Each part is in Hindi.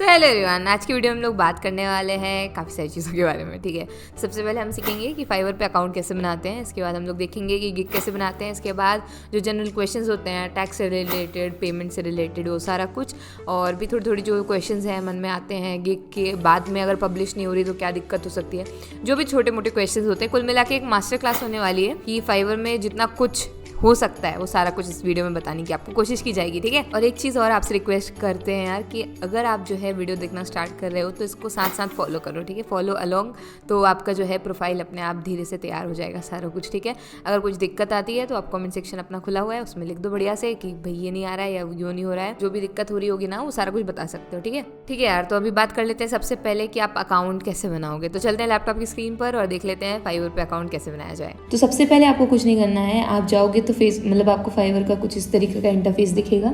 तो हेलो एवरीवन, आज की वीडियो में हम लोग बात करने वाले हैं काफ़ी सारी चीज़ों के बारे में। ठीक है, सबसे पहले हम सीखेंगे कि फाइवर पे अकाउंट कैसे बनाते हैं। इसके बाद हम लोग देखेंगे कि गिग कैसे बनाते हैं। इसके बाद जो जनरल क्वेश्चंस होते हैं टैक्स से रिलेटेड, पेमेंट से रिलेटेड, वो सारा कुछ, और भी थोड़ी थोड़ी जो क्वेश्चंस हैं मन में आते हैं गिग के बाद में अगर पब्लिश नहीं हो रही तो क्या दिक्कत हो सकती है, जो भी छोटे मोटे क्वेश्चंस होते हैं। कुल मिला के एक मास्टर क्लास होने वाली है कि फाइवर में जितना कुछ हो सकता है वो सारा कुछ इस वीडियो में बताने की आपको कोशिश की जाएगी। ठीक है, और एक चीज़ और आपसे रिक्वेस्ट करते हैं यार कि अगर आप जो है वीडियो देखना स्टार्ट कर रहे हो तो इसको साथ साथ फॉलो करो। ठीक है, फॉलो अलोंग, तो आपका जो है प्रोफाइल अपने आप धीरे से तैयार हो जाएगा सारा कुछ। ठीक है, अगर कुछ दिक्कत आती है तो आप कमेंट सेक्शन अपना खुला हुआ है, उसमें लिख दो बढ़िया से कि भाई ये नहीं आ रहा है या यो नहीं हो रहा है, जो भी दिक्कत हो रही होगी ना वो सारा कुछ बता सकते हो। ठीक है यार, तो अभी बात कर लेते हैं सबसे पहले कि आप अकाउंट कैसे बनाओगे। तो चलते हैं लैपटॉप की स्क्रीन पर और देख लेते हैं फाइवर पे अकाउंट कैसे बनाया जाए। तो सबसे पहले आपको कुछ नहीं करना है, आप जाओगे तो फेस आपको फाइवर का कुछ इस तरीके का इंटरफेस दिखेगा।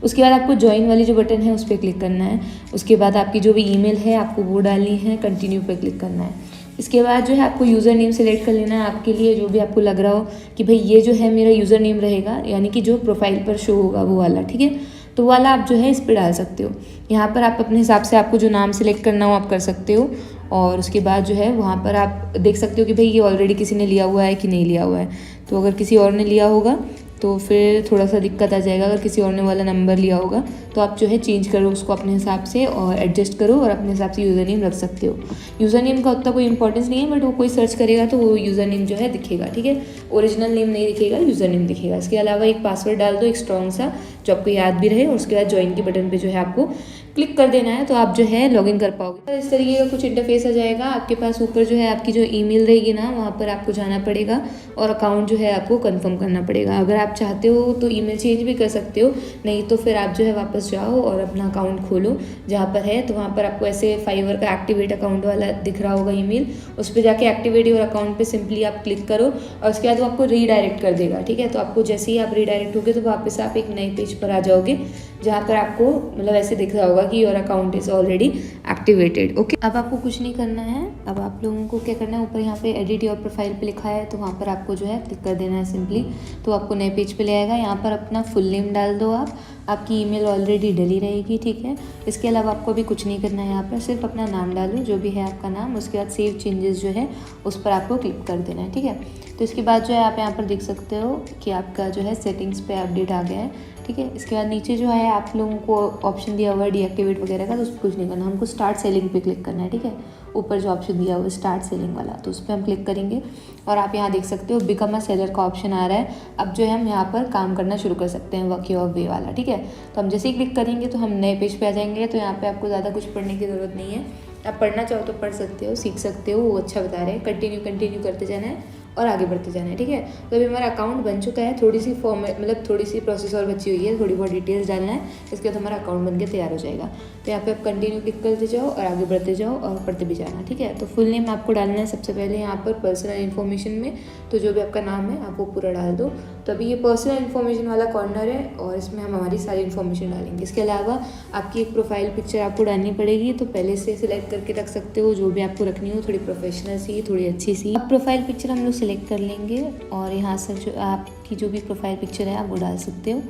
उसके बाद आपको ज्वाइन वाली जो बटन है उस पर क्लिक करना है। उसके बाद आपकी जो भी ईमेल है आपको वो डालनी है, कंटिन्यू पे क्लिक करना है। इसके बाद जो है आपको यूज़र नेम सेलेक्ट कर लेना है आपके लिए जो भी आपको लग रहा हो कि भाई ये जो है मेरा यूज़र नेम रहेगा, यानी कि जो प्रोफाइल पर शो होगा वो वाला। ठीक है, तो वाला आप जो है इस पर डाल सकते हो। यहाँ पर आप अपने हिसाब से आपको जो नाम सेलेक्ट करना हो आप कर सकते हो। और उसके बाद जो है वहाँ पर आप देख सकते हो कि भाई ये ऑलरेडी किसी ने लिया हुआ है कि नहीं लिया हुआ है। तो अगर किसी और ने लिया होगा तो फिर थोड़ा सा दिक्कत आ जाएगा। अगर किसी और ने वाला नंबर लिया होगा तो आप जो है चेंज करो उसको अपने हिसाब से और एडजस्ट करो और अपने हिसाब से यूज़र नेम रख सकते हो। यूज़र नेम का उतना कोई इंपॉर्टेंस नहीं है, बट वो कोई सर्च करेगा तो वो यूज़र नेम जो है दिखेगा। ठीक है, ओरिजिनल नेम नहीं दिखेगा, यूज़र नेम दिखेगा। इसके अलावा एक पासवर्ड डाल दो, एक स्ट्रॉन्ग सा, जो आपको याद भी रहे। और उसके बाद ज्वाइन के बटन पर जो है आपको क्लिक कर देना है, तो आप जो है लॉगिन कर पाओगे। इस तरीके का कुछ इंटरफेस आ जाएगा आपके पास। ऊपर जो है आपकी जो ईमेल रहेगी ना वहाँ पर आपको जाना पड़ेगा और अकाउंट जो है आपको कंफर्म करना पड़ेगा। अगर आप चाहते हो तो ईमेल चेंज भी कर सकते हो, नहीं तो फिर आप जो है वापस जाओ और अपना अकाउंट खोलो जहाँ पर है। तो वहाँ पर आपको ऐसे फाइवर का एक्टिवेट अकाउंट वाला दिख रहा होगा ईमेल, उस पर जाके एक्टिवेट योर अकाउंट पे सिंपली आप क्लिक करो और उसके बाद वो आपको रीडायरेक्ट कर देगा। ठीक है, तो आपको जैसे ही आप रीडायरेक्ट होगे तो वापस आप एक नए पेज पर आ जाओगे जहाँ पर आपको ऐसे दिख रहा होगा कि your account is already activated. Okay, अब आपको कुछ नहीं करना है। अब आप लोगों को क्या करना है, ऊपर यहाँ पे एडिट योर प्रोफाइल पे लिखा है तो वहाँ पर आपको जो है क्लिक कर देना है सिंपली। तो आपको नए पेज पे ले आएगा। यहाँ पर अपना फुल नेम डाल दो आप, आपकी ईमेल ऑलरेडी डली रहेगी। ठीक है, इसके अलावा आपको भी कुछ नहीं करना है। यहाँ पर सिर्फ अपना नाम डालो, जो भी है आपका नाम। उसके बाद सेव चेंजेस जो है उस पर आपको क्लिक कर देना है। ठीक है, तो इसके बाद जो है आप यहाँ पर देख सकते हो कि आपका जो है सेटिंग्स पे अपडेट आ गया है। ठीक है, इसके बाद नीचे जो है आप लोगों को ऑप्शन दिया हुआ है डीएक्टिवेट वगैरह का, तो उस पर कुछ नहीं करना, हमको स्टार्ट सेलिंग पे क्लिक करना है। ठीक है, ऊपर जो ऑप्शन दिया हुआ है स्टार्ट सेलिंग वाला, तो उस पर हम क्लिक करेंगे और आप यहाँ देख सकते हो बिकम अ सेलर का ऑप्शन आ रहा है। अब जो है हम यहाँ पर काम करना शुरू कर सकते हैं, वर्क योर वे वाला। ठीक है, तो हम जैसे ही क्लिक करेंगे तो हम नए पेज पे आ जाएंगे। तो यहाँ पे आपको ज़्यादा कुछ पढ़ने की ज़रूरत नहीं है, आप पढ़ना चाहो तो पढ़ सकते हो, सीख सकते हो, वो अच्छा बता रहे हैं। कंटिन्यू करते जाना है और आगे बढ़ते जाना है। ठीक है, तो अभी हमारा अकाउंट बन चुका है। थोड़ी सी फॉर्मेट थोड़ी सी प्रोसेस और बची हुई है, थोड़ी बहुत डिटेल्स डालना है, इसके बाद हमारा अकाउंट बन के तैयार हो जाएगा। तो यहाँ पे आप कंटिन्यू क्लिक करते जाओ और आगे बढ़ते जाओ और पढ़ते भी जाना। ठीक है, तो फुल नेम आपको डालना है सबसे पहले यहाँ पर पर्सनल इन्फॉर्मेशन में, तो जो भी आपका नाम है आप वो पूरा डाल दो। तो अभी ये पर्सनल इन्फॉर्मेशन वाला कॉर्नर है और इसमें हम हमारी सारी इन्फॉर्मेशन डालेंगे। इसके अलावा आपकी एक प्रोफाइल पिक्चर आपको डालनी पड़ेगी, तो पहले से सिलेक्ट करके रख सकते हो, जो भी आपको रखनी हो, थोड़ी प्रोफेशनल सी, थोड़ी अच्छी सी। अब प्रोफाइल पिक्चर हम लोग सिलेक्ट कर लेंगे और यहाँ से जो आपकी जो भी प्रोफाइल पिक्चर है आप वो डाल सकते हो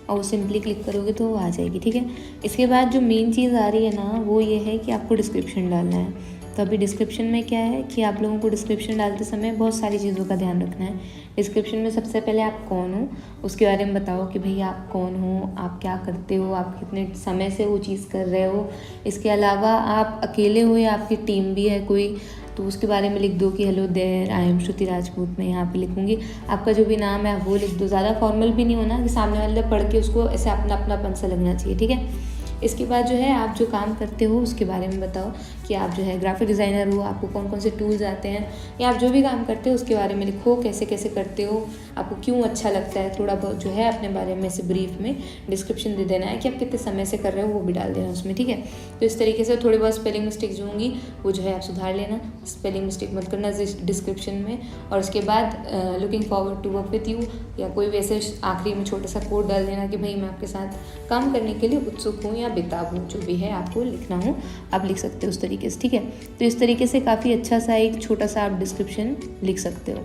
और वो सिंपली क्लिक करोगे तो वो आ जाएगी। ठीक है, इसके बाद जो मेन चीज़ आ रही है ना वो ये है कि आपको डिस्क्रिप्शन डालना है। तो अभी डिस्क्रिप्शन में क्या है कि आप लोगों को डिस्क्रिप्शन डालते समय बहुत सारी चीज़ों का ध्यान रखना है। डिस्क्रिप्शन में सबसे पहले आप कौन हो उसके बारे में बताओ कि भाई आप कौन हो, आप क्या करते हो, आप कितने समय से वो चीज़ कर रहे हो। इसके अलावा आप अकेले हो या आपकी टीम भी है कोई, तो उसके बारे में लिख दो कि हेलो देयर आई एम श्रुति राजपूत। मैं यहाँ पे लिखूँगी आपका जो भी नाम है वो लिख दो। ज़्यादा फॉर्मल भी नहीं होना कि सामने वाले पढ़ के उसको ऐसे अपनापन सा लगना चाहिए। ठीक है, इसके बाद जो है आप जो काम करते हो उसके बारे में बताओ कि आप जो है ग्राफिक डिज़ाइनर हो, आपको कौन कौन से टूल्स आते हैं, या आप जो भी काम करते हो उसके बारे में लिखो, कैसे कैसे करते हो, आपको क्यों अच्छा लगता है। थोड़ा बहुत जो है अपने बारे में से ब्रीफ में डिस्क्रिप्शन दे देना है कि आप कितने समय से कर रहे हो, वो भी डाल देना उसमें। ठीक है, तो इस तरीके से थोड़ी बहुत स्पेलिंग मिस्टेक जो होंगी वो जो है आप सुधार लेना, स्पेलिंग मिस्टेक मत करना डिस्क्रिप्शन में। और उसके बाद looking forward to work with you, या कोई वैसे आखिरी में छोटा सा कोड डाल देना कि भाई मैं आपके साथ काम करने के लिए उत्सुक हूँ या बेताब हूँ, जो भी है आपको लिखना हो आप लिख सकते हो उस तरीके से। ठीक है, तो इस तरीके से काफ़ी अच्छा सा एक छोटा सा आप डिस्क्रिप्शन लिख सकते हो।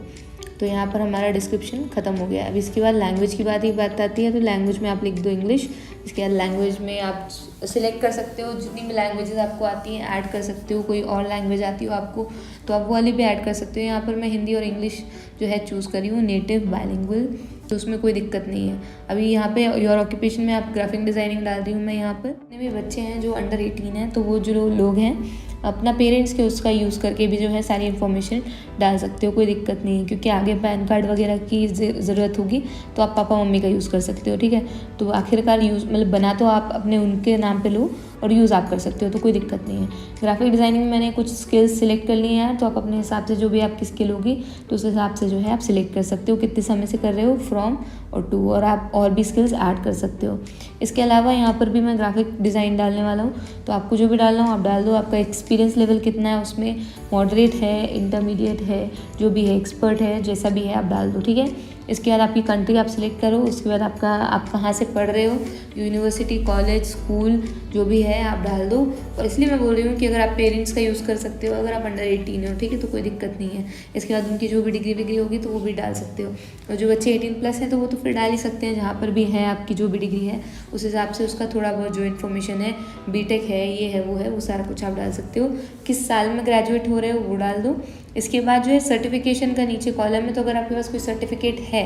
तो यहाँ पर हमारा डिस्क्रिप्शन ख़त्म हो गया। अब इसके बाद लैंग्वेज की बात आती है, तो लैंग्वेज में आप लिख दो इंग्लिश। इसके बाद लैंग्वेज में आप सिलेक्ट कर सकते हो जितनी भी लैंग्वेजेस आपको आती हैं, ऐड कर सकते हो। कोई और लैंग्वेज आती हो आपको तो आप वो वाली भी ऐड कर सकते हो। यहाँ पर मैं हिंदी और इंग्लिश जो है चूज़ करी हूँ, नेटिव बाइलिंगुअल, तो उसमें कोई दिक्कत नहीं है। अभी यहाँ पे योर ऑक्यूपेशन में आप ग्राफिक डिज़ाइनिंग डाल रही हूँ मैं यहाँ पर। जितने भी बच्चे हैं जो अंडर 18 हैं, तो वो जो लोग हैं अपना पेरेंट्स के उसका यूज़ करके भी जो है सारी इन्फॉर्मेशन डाल सकते हो, कोई दिक्कत नहीं है। क्योंकि आगे पैन कार्ड वगैरह की ज़रूरत होगी तो आप पापा मम्मी का यूज़ कर सकते हो, ठीक है। तो आखिरकार यूज़ मतलब बना तो आप अपने उनके नाम पे लो और यूज़ आप कर सकते हो, तो कोई दिक्कत नहीं है। ग्राफिक डिज़ाइनिंग में मैंने कुछ स्किल्स सिलेक्ट कर लिए हैं, तो आप अपने हिसाब से जो भी आपकी स्किल होगी तो उस हिसाब से जो है आप सिलेक्ट कर सकते हो कितने समय से कर रहे हो, फ्रॉम और टू, और आप और भी स्किल्स ऐड कर सकते हो। इसके अलावा यहाँ पर भी मैं ग्राफिक डिज़ाइन डालने वाला हूँ, तो आपको जो भी डालना हो आप डाल दो। आपका एक्सपीरियंस लेवल कितना है उसमें, मॉडरेट है, इंटरमीडिएट है, जो भी है, एक्सपर्ट है, जैसा भी है आप डाल दो, ठीक है। इसके बाद आपकी कंट्री आप सिलेक्ट करो। उसके बाद आप कहाँ से पढ़ रहे हो, यूनिवर्सिटी, कॉलेज, स्कूल जो भी है आप डाल दो। और इसलिए मैं बोल रही हूँ कि अगर आप पेरेंट्स का यूज़ कर सकते हो, अगर आप अंडर 18 हो, ठीक है, तो कोई दिक्कत नहीं है। इसके बाद उनकी जो भी डिग्री होगी तो वो भी डाल सकते हो। और जो बच्चे 18+ हैं तो वो तो फिर डाल ही सकते हैं, जहाँ पर भी है आपकी जो भी डिग्री है उस हिसाब से उसका थोड़ा बहुत जो इन्फॉर्मेशन है, बीटेक है, ये है, वो सारा कुछ आप डाल सकते हो। किस साल में ग्रेजुएट हो रहे हो वो डाल दो। इसके बाद जो है सर्टिफिकेशन का नीचे कॉलम है, तो अगर आपके पास कोई सर्टिफिकेट है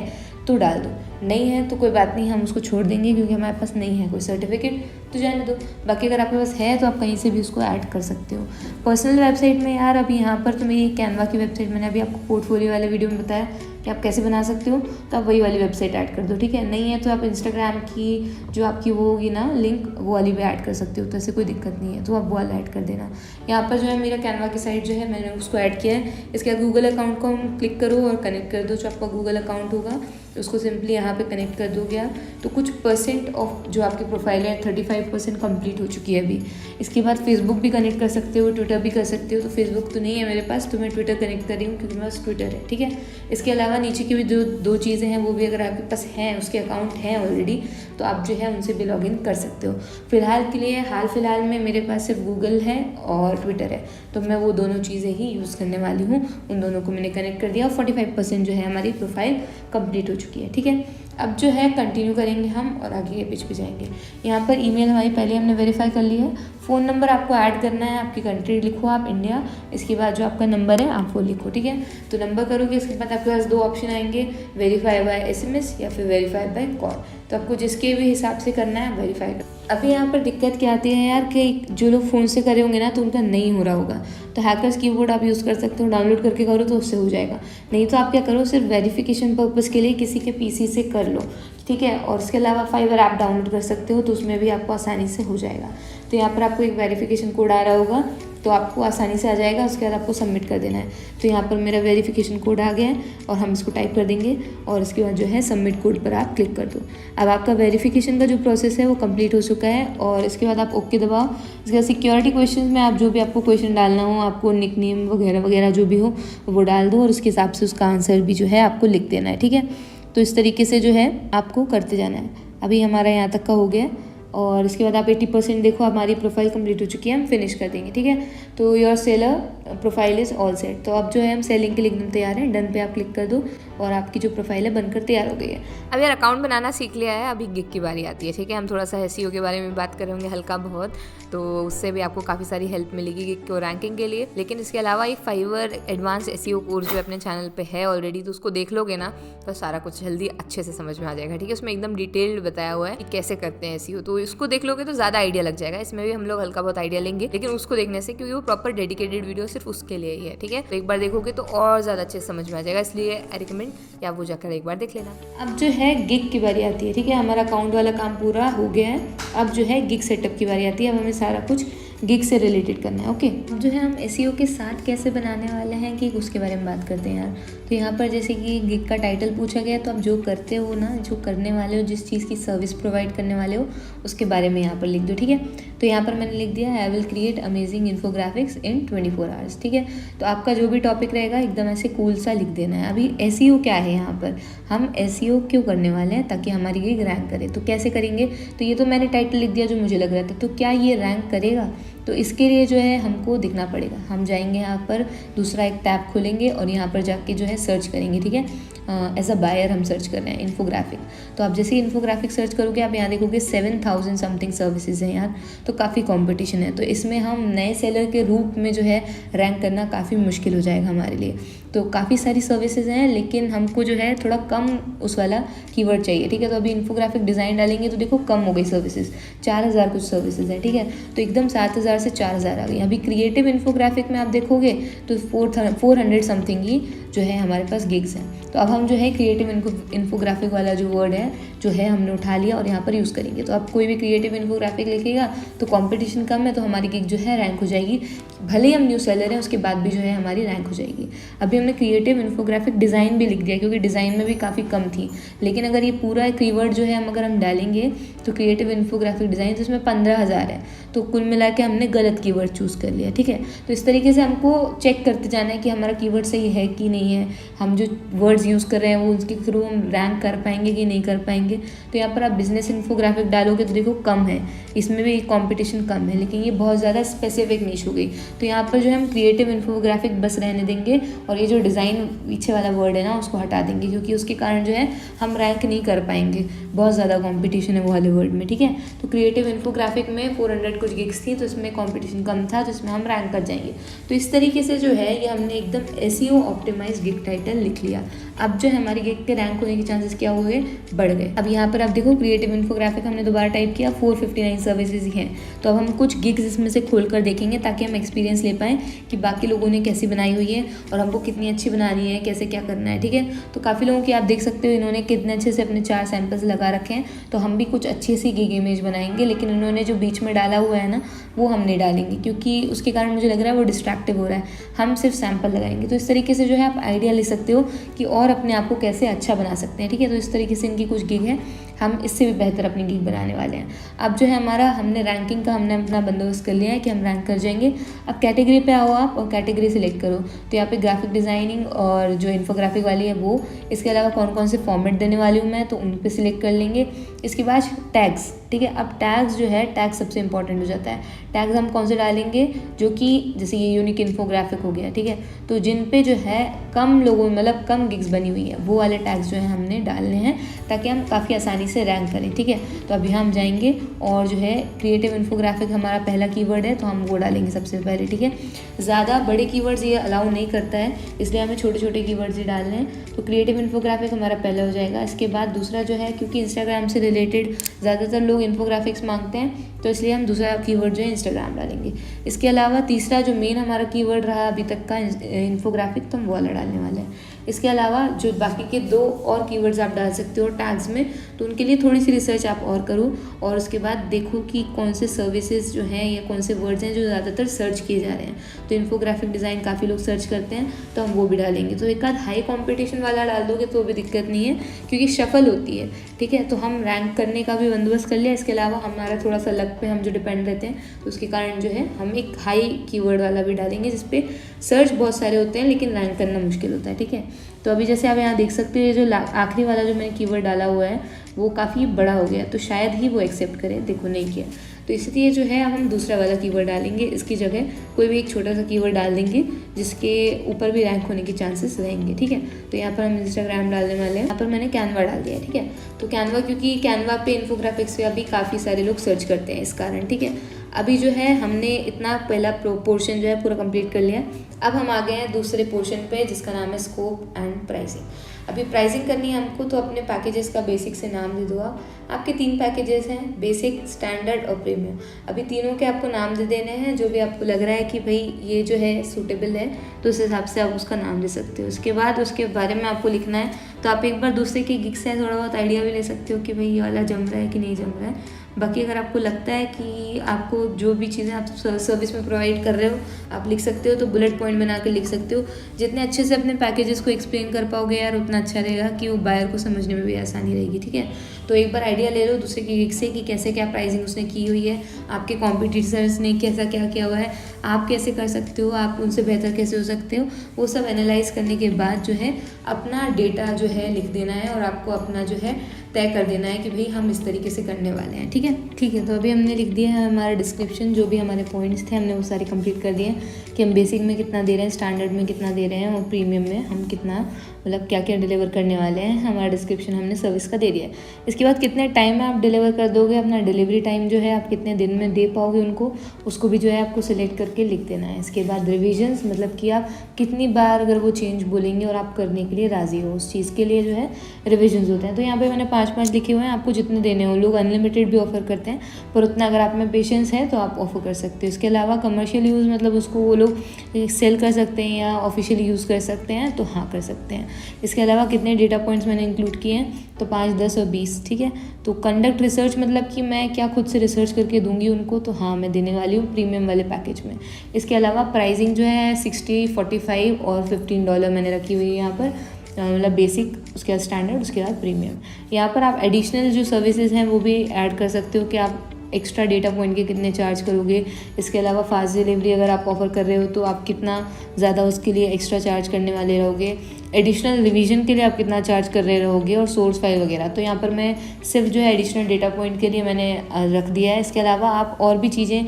तो डाल दो, नहीं है तो कोई बात नहीं, हम उसको छोड़ देंगे क्योंकि हमारे पास नहीं है कोई सर्टिफिकेट, तो जाने दो। बाकी अगर आपके पास है तो आप कहीं से भी उसको ऐड कर सकते हो। पर्सनल वेबसाइट में यार अभी यहाँ पर तो मेरी कैनवा की वेबसाइट, मैंने अभी आपको पोर्टफोलियो वाले वीडियो में बताया कि आप कैसे बना सकते हो, तो आप वही वाली वेबसाइट ऐड कर दो, ठीक है। नहीं है तो आप इंस्टाग्राम की जो आपकी वो होगी ना लिंक, वो वाली भी ऐड कर सकते हो, तो ऐसे कोई दिक्कत नहीं है, तो आप वो वाला ऐड कर देना। यहाँ पर जो है मेरा कैनवा की साइट जो है मैंने उसको ऐड किया है। इसके बाद गूगल अकाउंट को हम क्लिक करो और कनेक्ट कर दो। जो आपका गूगल अकाउंट होगा उसको सिंपली यहाँ पे कनेक्ट कर दोगे आप, तो कुछ परसेंट ऑफ जो आपकी प्रोफाइल है 35% कंप्लीट हो चुकी है अभी। इसके बाद फेसबुक भी कनेक्ट कर सकते हो, ट्विटर भी कर सकते हो। तो फेसबुक तो नहीं है मेरे पास, तो मैं ट्विटर कनेक्ट कर रही हूँ क्योंकि मेरे पास ट्विटर है, ठीक है। इसके अलावा नीचे की भी जो दो चीज़ें हैं वो भी अगर आपके पास हैं, उसके अकाउंट हैं ऑलरेडी, तो आप जो है उनसे भी लॉगिन कर सकते हो। फिलहाल के लिए हाल फिलहाल में मेरे पास सिर्फ गूगल है और ट्विटर है, तो मैं वो दोनों चीज़ें ही यूज़ करने वाली हूँ। उन दोनों को मैंने कनेक्ट कर दिया और 45% जो है हमारी प्रोफाइल कंप्लीट हो चुकी है, ठीक है। अब जो है कंटिन्यू करेंगे हम और आगे के पेज पे जाएंगे। यहाँ पर ईमेल हमारी पहले हमने वेरीफाई कर लिया है। फ़ोन नंबर आपको ऐड करना है, आपकी कंट्री लिखो आप इंडिया, इसके बाद जो आपका नंबर है आप वो लिखो, ठीक है। तो नंबर करोगे, इसके बाद आपके पास 2 ऑप्शन आएंगे, वेरीफाई बाय SMS या फिर वेरीफाई बाय कॉल। तो आपको जिसके भी हिसाब से करना है वेरीफाई कर। अभी यहाँ पर दिक्कत क्या आती है यार कि जो लोग फ़ोन से करे होंगे ना तो उनका नहीं हो रहा होगा, तो हैकर्स कीबोर्ड आप यूज़ कर सकते हो, डाउनलोड करके करो तो उससे हो जाएगा। नहीं तो आप क्या करो, सिर्फ वेरिफिकेशन पर्पज़ के लिए किसी के PC से कर लो, ठीक है। और उसके अलावा फाइवर ऐप डाउनलोड कर सकते हो, तो उसमें भी आपको आसानी से हो जाएगा। तो यहाँ पर आपको एक वेरिफिकेशन कोड आ रहा होगा, तो आपको आसानी से आ जाएगा। उसके बाद आपको सबमिट कर देना है। तो यहाँ पर मेरा वेरिफिकेशन कोड आ गया है और हम इसको टाइप कर देंगे और इसके बाद जो है सबमिट कोड पर आप क्लिक कर दो। अब आपका वेरिफिकेशन का जो प्रोसेस है वो कंप्लीट हो चुका है और इसके बाद आप ओके दबाओ। इसके बाद सिक्योरिटी क्वेश्चन में आप जो भी आपको क्वेश्चन डालना हो, आपको निकनेम वगैरह वगैरह जो भी हो वो डाल दो और उसके हिसाब से उसका आंसर भी जो है आपको लिख देना है, ठीक है। तो इस तरीके से जो है आपको करते जाना है। अभी हमारा यहाँ तक का हो गया और इसके बाद आप 80% देखो हमारी प्रोफाइल कंप्लीट हो चुकी है, हम फिनिश कर देंगे, ठीक है। तो your seller profile is all set. तो अब जो है हम सेलिंग के लिए एकदम तैयार हैं। डन पे आप क्लिक कर दो और आपकी जो प्रोफाइल है बनकर तैयार हो गई है। अब यार अकाउंट बनाना सीख लिया है, अभी गिग की बारी आती है, ठीक है। हम थोड़ा सा SEO के बारे में बात करेंगे हल्का बहुत, तो उससे भी आपको काफ़ी सारी हेल्प मिलेगी गिग को रैंकिंग के लिए। लेकिन इसके अलावा एक फाइवर एडवांस SEO कोर्स जो अपने चैनल पे है ऑलरेडी, तो उसको देख लोगे ना तो सारा कुछ जल्दी अच्छे से समझ में आ जाएगा, ठीक है। उसमें एकदम डिटेल्ड बताया हुआ है कि कैसे करते हैं SEO, तो इसको देख लोगे तो ज़्यादा आइडिया लग जाएगा। इसमें भी हम लोग हल्का बहुत आइडिया लेंगे, लेकिन उसको देखने से, क्योंकि वो प्रॉपर डेडिकेटेड वीडियो सिर्फ उसके लिए ही है, ठीक है। तो एक बार देखोगे तो और ज़्यादा अच्छे से समझ में आ जाएगा, इसलिए आई रिकमेंड कि आप वो जाकर एक बार देख लेना। अब जो है गिग की बारी आती है, ठीक है। हमारा अकाउंट वाला काम पूरा हो गया है। अब जो है गिग सेटअप की बारी आती है। अब हमें सारा कुछ गिग से रिलेटेड करना है, ओके। अब जो है हम SEO के साथ कैसे बनाने वाले हैं गिग, उसके बारे में बात करते हैं यार। तो यहाँ पर जैसे कि गिग का टाइटल पूछा गया, तो आप जो करते हो ना, जो करने वाले हो, जिस चीज़ की सर्विस प्रोवाइड करने वाले हो, उसके बारे में यहाँ पर लिख दो, ठीक है। तो यहाँ पर मैंने लिख दिया I will create amazing infographics in 24 hours, ठीक है। तो आपका जो भी टॉपिक रहेगा एकदम ऐसे कूल सा लिख देना है। अभी SEO क्या है, यहाँ पर हम SEO क्यों करने वाले हैं, ताकि हमारी गिग रैंक करे। तो कैसे करेंगे, तो ये तो मैंने टाइटल लिख दिया जो मुझे लग रहा था, तो क्या ये रैंक करेगा, तो इसके लिए जो है हमको दिखना पड़ेगा। हम जाएंगे यहाँ पर, दूसरा एक टैब खोलेंगे और यहाँ पर जाके जो है सर्च करेंगे, ठीक है। एज अ बायर हम सर्च कर रहे हैं इन्फोग्राफिक। तो आप जैसे ही इन्फोग्राफिक सर्च करोगे आप यहाँ देखोगे 7000 समथिंग सर्विसेज हैं यार, तो काफ़ी कंपटीशन है। तो इसमें हम नए सेलर के रूप में जो है रैंक करना काफ़ी मुश्किल हो जाएगा हमारे लिए। तो काफ़ी सारी सर्विसेज हैं, लेकिन हमको जो है थोड़ा कम उस वाला कीवर्ड चाहिए, ठीक है। तो अभी इन्फोग्राफिक डिज़ाइन डालेंगे तो देखो कम हो गई सर्विसेज, 4000 कुछ सर्विसेज है, ठीक है। तो एकदम 7000 से 4000 आ गई। अभी क्रिएटिव इन्फोग्राफिक में आप देखोगे तो 400 समथिंग ही जो है हमारे पास गिग्स हैं। तो अब हम जो है क्रिएटिव इन्फोग्राफिक वाला जो वर्ड है जो है हमने उठा लिया और यहाँ पर यूज़ करेंगे। तो अब कोई भी क्रिएटिव इन्फोग्राफिक लिखेगा तो कंपटीशन कम है, तो हमारी गिग जो है रैंक हो जाएगी। भले ही हम न्यू सेलर हैं उसके बाद भी जो है हमारी रैंक हो जाएगी। अभी हमने क्रिएटिव इन्फोग्राफिक डिज़ाइन भी लिख दिया क्योंकि डिज़ाइन में भी काफ़ी कम थी, लेकिन अगर ये पूरा कीवर्ड जो है अगर हम डालेंगे तो क्रिएटिव इन्फोग्राफिक डिज़ाइन तो इसमें 15000 है, तो कुल मिला के हमने गलत कीवर्ड चूज़ कर लिया, ठीक है। तो इस तरीके से हमको चेक करते जाना है कि हमारा कीवर्ड सही है कि नहीं है, हम जो वर्ड्स यूज़ कर रहे हैं वो उसके थ्रू हम रैंक कर पाएंगे कि नहीं कर पाएंगे। तो यहाँ पर आप बिजनेस इन्फोग्राफिक डालोगे तो देखो कम है, इसमें भी कंपटीशन कम है, लेकिन ये बहुत ज़्यादा स्पेसिफिक नीश हो गई। तो यहाँ पर जो है हम क्रिएटिव इन्फोग्राफिक बस रहने देंगे और ये जो डिज़ाइन पीछे वाला वर्ड है ना उसको हटा देंगे, क्योंकि उसके कारण जो है हम रैंक नहीं कर पाएंगे, बहुत ज़्यादा कंपटीशन है वो वाले वर्ड में, ठीक है। तो क्रिएटिव इन्फोग्राफिक में 400 कुछ गिग्स थी, तो इसमें कंपटीशन कम था, तो इसमें हम रैंक कर जाएंगे। तो इस तरीके से जो है ये हमने एकदम एसईओ ऑप्टिमाइज गिग टाइटल लिख लिया। अब जो है हमारी गिग के रैंक होने के चांसेस क्या हुए, बढ़ गए। अब यहाँ पर आप देखो क्रिएटिव इन्फोग्राफिक हमने दोबारा टाइप किया, 459 सर्विसेज ही हैं। तो अब हम कुछ गिग्स इसमें से खोल कर देखेंगे ताकि हम एक्सपीरियंस ले पाएँ कि बाकी लोगों ने कैसी बनाई हुई है और हमको कितनी अच्छी बनानी है, कैसे क्या करना है, ठीक है। तो काफ़ी लोगों की आप देख सकते हो इन्होंने कितने अच्छे से अपने 4 सैंपल्स लगा रखे हैं। तो हम भी कुछ अच्छी सी गिग इमेज बनाएंगे, लेकिन इन्होंने जो बीच में डाला हुआ है ना वो हम नहीं डालेंगे, क्योंकि उसके कारण मुझे लग रहा है वो डिस्ट्रैक्टिव हो रहा है। हम सिर्फ सैंपल लगाएंगे। तो इस तरीके से जो है आप आइडिया ले सकते हो कि और अपने आप को कैसे अच्छा बना सकते हैं, ठीक है। तो इस तरीके से इनकी कुछ गिग है, हम इससे भी बेहतर अपनी गिग बनाने वाले हैं। अब जो है हमारा हमने रैंकिंग का हमने अपना बंदोबस्त कर लिया है कि हम रैंक कर जाएंगे। अब कैटेगरी पे आओ आप और कैटेगरी सिलेक्ट करो। तो यहाँ पे ग्राफिक डिज़ाइनिंग और जो इन्फोग्राफिक वाली है वो, इसके अलावा कौन कौन से फॉर्मेट देने वाली हूँ मैं तो उन पे सिलेक्ट कर लेंगे। इसके बाद टैग्स, ठीक है। अब टैग्स जो है टैग सबसे इंपॉर्टेंट हो जाता है। टैग्स हम कौन से डालेंगे, जो कि जैसे ये यूनिक इन्फोग्राफिक हो गया, ठीक है। तो जिन पे जो है कम लोगों मतलब कम गिग्स बनी हुई है वो वाले टैग्स जो है हमने डालने हैं ताकि हम काफ़ी आसानी से रैंक करें, ठीक है। तो अभी हम जाएंगे और जो है क्रिएटिव इन्फोग्राफिक हमारा पहला कीवर्ड है तो हम वो डालेंगे सबसे पहले, ठीक है। ज़्यादा बड़े कीवर्ड्स ये अलाउ नहीं करता है, इसलिए हमें छोटे छोटे कीवर्ड्स ही डालने हैं। तो क्रिएटिव इन्फोग्राफिक हमारा पहला हो जाएगा। इसके बाद दूसरा जो है, क्योंकि इंस्टाग्राम से रिलेटेड ज़्यादातर लोग इन्फोग्राफिक्स मांगते हैं तो इसलिए हम दूसरा कीवर्ड जो है इंस्टाग्राम डालेंगे। इसके अलावा तीसरा जो मेन हमारा कीवर्ड रहा अभी तक का इन्फोग्राफिक, तो हम वो वाला डालने वाले हैं। इसके अलावा जो बाकी के 2 और कीवर्ड्स आप डाल सकते हो टैग्स में, तो उनके लिए थोड़ी सी रिसर्च आप और करो और उसके बाद देखो कि कौन से सर्विसेज जो हैं या कौन से वर्ड्स हैं जो ज़्यादातर सर्च किए जा रहे हैं। तो इन्फोग्राफिक डिज़ाइन काफ़ी लोग सर्च करते हैं तो हम वो भी डालेंगे। तो एक आध हाई कॉम्पिटिशन वाला डाल दोगे तो भी दिक्कत नहीं है, क्योंकि शफल होती है, ठीक है। तो हम रैंक करने का भी बंदोबस्त कर लिया। इसके अलावा हमारा थोड़ा सा लक पे हम जो डिपेंड रहते हैं तो उसके कारण जो है हम एक हाई कीवर्ड वाला भी डालेंगे जिसपे सर्च बहुत सारे होते हैं लेकिन रैंक करना मुश्किल होता है, ठीक है। तो अभी जैसे आप यहाँ देख सकते हो ये जो आखिरी वाला जो मैंने कीवर्ड डाला हुआ है वो काफ़ी बड़ा हो गया, तो शायद ही वो एक्सेप्ट करे, देखो नहीं किया। तो इसलिए जो है अब हम दूसरा वाला कीवर्ड डालेंगे, इसकी जगह कोई भी एक छोटा सा कीवर्ड डाल देंगे जिसके ऊपर भी रैंक होने के चांसेस रहेंगे, ठीक है। तो यहाँ पर हम इंस्टाग्राम डालने वाले हैं। यहाँ पर मैंने कैनवा डाल दिया, ठीक है। तो कैनवा, क्योंकि कैनवा पे इन्फोग्राफिक्स पे अभी काफ़ी सारे लोग सर्च करते हैं इस कारण, ठीक है। अभी जो है हमने इतना पहला पोर्शन जो है पूरा कंप्लीट कर लिया। अब हम आ गए हैं दूसरे पोर्शन पे जिसका नाम है स्कोप एंड प्राइसिंग। अभी प्राइसिंग करनी है हमको, तो अपने पैकेजेस का बेसिक से नाम दे दो आप। आपके 3 पैकेजेस हैं, बेसिक, स्टैंडर्ड और प्रीमियम। अभी तीनों के आपको नाम दे देने हैं, जो भी आपको लग रहा है कि भाई ये जो है सूटेबल है तो उस हिसाब से आप उसका नाम दे सकते हो। उसके बाद उसके बारे में आपको लिखना है, तो आप एक बार दूसरे के गिग से थोड़ा बहुत आइडिया भी ले सकते हो कि भाई ये वाला जम रहा है कि नहीं जम रहा है। बाकी अगर आपको लगता है कि आपको जो भी चीज़ें आप सर्विस में प्रोवाइड कर रहे हो आप लिख सकते हो, तो बुलेट पॉइंट बना के लिख सकते हो। जितने अच्छे से अपने पैकेजेस को एक्सप्लेन कर पाओगे यार उतना अच्छा रहेगा कि वो बायर को समझने में भी आसानी रहेगी, ठीक है। तो एक बार आइडिया ले लो दूसरे की गिग से कि कैसे क्या प्राइसिंग उसने की हुई है, आपके कॉम्पिटिटर्स ने कैसा क्या किया हुआ है, आप कैसे कर सकते हो, आप उनसे बेहतर कैसे हो सकते हो, वो सब एनालाइज करने के बाद जो है अपना डेटा जो है लिख देना है और आपको अपना जो है तय कर देना है कि भाई हम इस तरीके से करने वाले हैं। ठीक है। तो अभी हमने लिख दिया है हमारा डिस्क्रिप्शन, जो भी हमारे पॉइंट्स थे हमने वो सारे कंप्लीट कर दिए हैं कि हम बेसिक में कितना दे रहे हैं, स्टैंडर्ड में कितना दे रहे हैं और प्रीमियम में हम कितना मतलब क्या क्या डिलीवर करने वाले हैं। हमारा डिस्क्रिप्शन हमने सर्विस का दे दिया है। इसके बाद कितने टाइम में आप डिलीवर कर दोगे, अपना डिलीवरी टाइम जो है आप कितने दिन में दे पाओगे उनको, उसको भी जो है आपको सिलेक्ट करके लिख देना है। इसके बाद रिविजन्स, मतलब कि आप कितनी बार अगर वो चेंज बोलेंगे और आप करने के लिए राज़ी हो, उस चीज़ के लिए जो है रिविजन्स होते हैं। तो यहाँ पे मैंने 5 लिखे हुए हैं, आपको जितने देने हो। लोग अनलिमिटेड भी ऑफर करते हैं, पर उतना अगर आप में पेशेंस है तो आप ऑफर कर सकते हो। इसके अलावा कमर्शियल यूज़, मतलब उसको वो लोग सेल कर सकते हैं या ऑफिशियली यूज़ कर सकते हैं, तो हाँ कर सकते हैं। इसके अलावा कितने डेटा पॉइंट्स मैंने इंक्लूड किए हैं, तो 5, 10 और 20। ठीक है। तो कंडक्ट रिसर्च, मतलब कि मैं क्या खुद से रिसर्च करके दूंगी उनको, तो हाँ मैं देने वाली हूँ प्रीमियम वाले पैकेज में। इसके अलावा प्राइसिंग जो है 60, 45 और $15 मैंने रखी हुई है यहाँ पर, मतलब बेसिक, उसके बाद स्टैंडर्ड, उसके बाद प्रीमियम। यहाँ पर आप एडिशनल जो सर्विसेज हैं वो भी ऐड कर सकते हो कि आप एक्स्ट्रा डेटा पॉइंट के कितने चार्ज करोगे। इसके अलावा फास्ट डिलीवरी अगर आप ऑफर कर रहे हो तो आप कितना ज़्यादा उसके लिए एक्स्ट्रा चार्ज करने वाले रहोगे। एडिशनल रिवीजन के लिए आप कितना चार्ज कर रहे रहोगे और सोर्स फाइल वगैरह। तो यहाँ पर मैं सिर्फ जो है एडिशनल डेटा पॉइंट के लिए मैंने रख दिया है। इसके अलावा आप और भी चीज़ें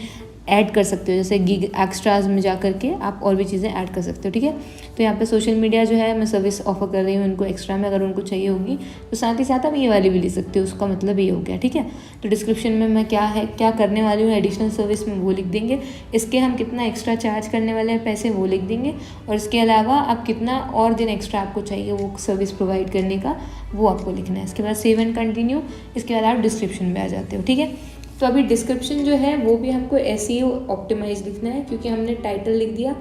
ऐड कर सकते हो, जैसे गिग एक्स्ट्राज में जा करके आप और भी चीज़ें ऐड कर सकते हो। ठीक है। तो यहाँ पे सोशल मीडिया जो है मैं सर्विस ऑफर कर रही हूँ उनको एक्स्ट्रा में, अगर उनको चाहिए होगी तो साथ ही साथ आप ये वाली भी ले सकते हो, उसका मतलब ये हो गया। ठीक है। तो डिस्क्रिप्शन में मैं क्या करने वाली हूँ एडिशनल सर्विस में वो लिख देंगे, इसके हम कितना एक्स्ट्रा चार्ज करने वाले हैं पैसे वो लिख देंगे, और इसके अलावा आप कितना और दिन एक्स्ट्रा आपको चाहिए वो सर्विस प्रोवाइड करने का, वो आपको लिखना है। इसके बाद सेव एंड कंटिन्यू, इसके बाद आप डिस्क्रिप्शन में आ जाते हो। ठीक है। तो अभी डिस्क्रिप्शन जो है वो भी हमको SEO ऑप्टिमाइज लिखना है, क्योंकि हमने टाइटल लिख दिया,